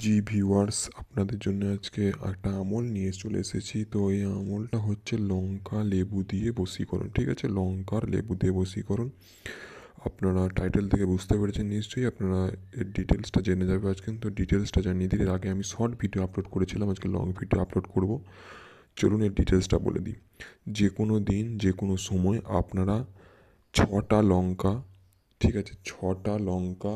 জি viewers, আপনাদের জন্য আজকে একটা আমল নিয়ে চলে এসেছি। তো এই আমলটা হচ্ছে লঙ্কা লেবু দিয়ে বশীকরণ। ঠিক আছে, লঙ্কা আর লেবু দিয়ে বশীকরণ। আপনারা টাইটেল থেকে বুঝতে পেরেছেন নিশ্চয়ই। আপনারা এর ডিটেলসটা জেনে যাবে আজকে। তো ডিটেলসটা জানিয়ে দিই, এর আগে আমি শর্ট ভিডিও আপলোড করেছিলাম, আজকে লং ভিডিও আপলোড করব। চলুন এর ডিটেলসটা বলে দিই। যে কোনো দিন যে কোনো সময় আপনারা 6টা লঙ্কা, ঠিক আছে, 6টা লঙ্কা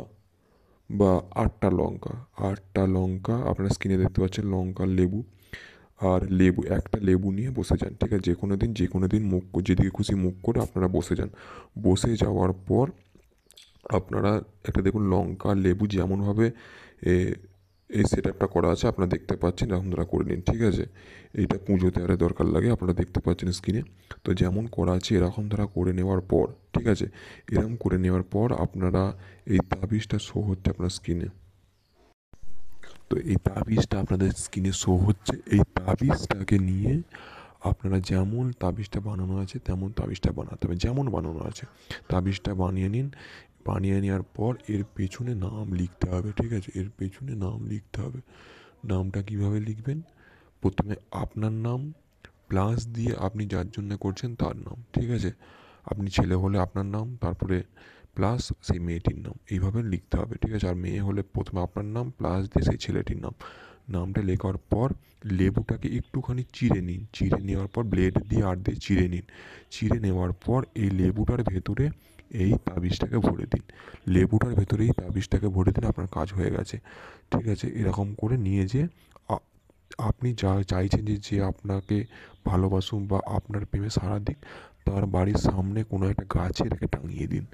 বা 8টা লঙ্কা, 8টা লঙ্কা আপনারা স্ক্রিনে দেখতে পাচ্ছেন, লঙ্কা লেবু আর লেবু, একটা লেবু নিয়ে বসে যান। ঠিক আছে, যে কোনো দিন মুখ যেদিকে খুশি মুখ করে আপনারা বসে যান। বসে যাওয়ার পর আপনারা একটা দেখুন, লঙ্কা লেবু যেমনভাবে এ এই সেট আপটা করা আছে আপনারা দেখতে পাচ্ছেন, এরকম ধরা করে নিন। ঠিক আছে, এইটা পুজোতে আরে দরকার লাগে, আপনারা দেখতে পাচ্ছেন স্ক্রিনে। তো যেমন করা আছে এরকম ধরা করে নেওয়ার পর, ঠিক আছে, এরকম করে নেওয়ার পর আপনারা এই তাবিজটা শো হচ্ছে আপনার স্ক্রিনে। তো এই তাবিজটা আপনাদের স্ক্রিনে শো হচ্ছে। এই তাবিজটাকে নিয়ে আপনারা যেমন তাবিজটা বানানো আছে তেমন তাবিজটা বানাতে হবে, যেমন বানানো আছে তাবিজটা বানিয়ে নিন। বানিয়ে নেওয়ার পর এর পেছনে নাম লিখতে হবে। ঠিক আছে, এর পেছনে নাম লিখতে হবে। নামটা কিভাবে লিখবেন? প্রথমে আপনার নাম প্লাস দিয়ে আপনি যার জন্য করছেন তার নাম। ঠিক আছে, আপনি ছেলে হলে আপনার নাম, তারপরে প্লাস সেই মেয়েটির নাম, এইভাবে লিখতে হবে। ঠিক আছে, আর মেয়ে হলে প্রথমে আপনার নাম প্লাস দিয়ে সেই ছেলেটির নাম। নামটা লেখার পর লেবুটাকে একটুখানি চিড়ে নিন। চিড়ে নেওয়ার পর ব্লেড দিয়ে আর দিয়ে চিড়ে নিন। চিড়ে নেওয়ার পর এই লেবুটার ভেতরে এই তাবিজটাকে ভরে দিন। লেবুটার ভেতরে এই তাবিজটাকে ভরে দিন, আপনার কাজ হয়ে গেছে। ঠিক আছে, এরকম করে নিয়ে যে আপনি যা চাইছেন যে আপনাকে ভালোবাসুন বা আপনার প্রেমে সাড়া দিক, তার বাড়ির সামনে কোনো একটা গাছে এটাকে টাঙিয়ে দিন।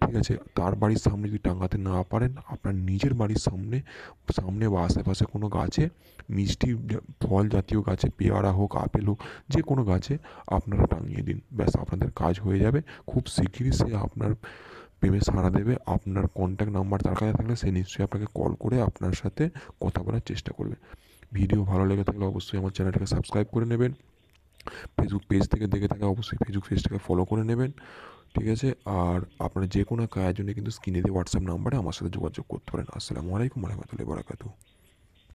ঠিক আছে, তার বাড়ির সামনে যদি টাঙাতে না পারেন, আপনার নিজের বাড়ির সামনে সামনে বা আশেপাশে কোনো গাছে, মিষ্টি ফল জাতীয় গাছে, পেয়ারা হোক আপেল হোক, যে কোনো গাছে আপনারা টাঙিয়ে দিন। ব্যাস, আপনাদের কাজ হয়ে যাবে। খুব শিগগিরই সে আপনার প্রেমে সাড়া দেবে। আপনার কন্ট্যাক্ট নাম্বার তার কাছে থাকলে সে নিশ্চয়ই আপনাকে কল করে আপনার সাথে কথা বলার চেষ্টা করবে। ভিডিও ভালো লেগে থাকলে অবশ্যই আমার চ্যানেলটাকে সাবস্ক্রাইব করে নেবেন। ফেসবুক পেজ থেকে দেখে থাকলে অবশ্যই ফেসবুক পেজটাকে ফলো করে নেবেন। ঠিক আছে, আর আপনার যে কোনো কাজের জন্য কিন্তু স্ক্রিনে দিয়ে হোয়াটসঅ্যাপ নাম্বারে আমার সাথে যোগাযোগ করতে পারেন। আসসালামু আলাইকুম রহমতুল্লাহি বারাকাতুহু।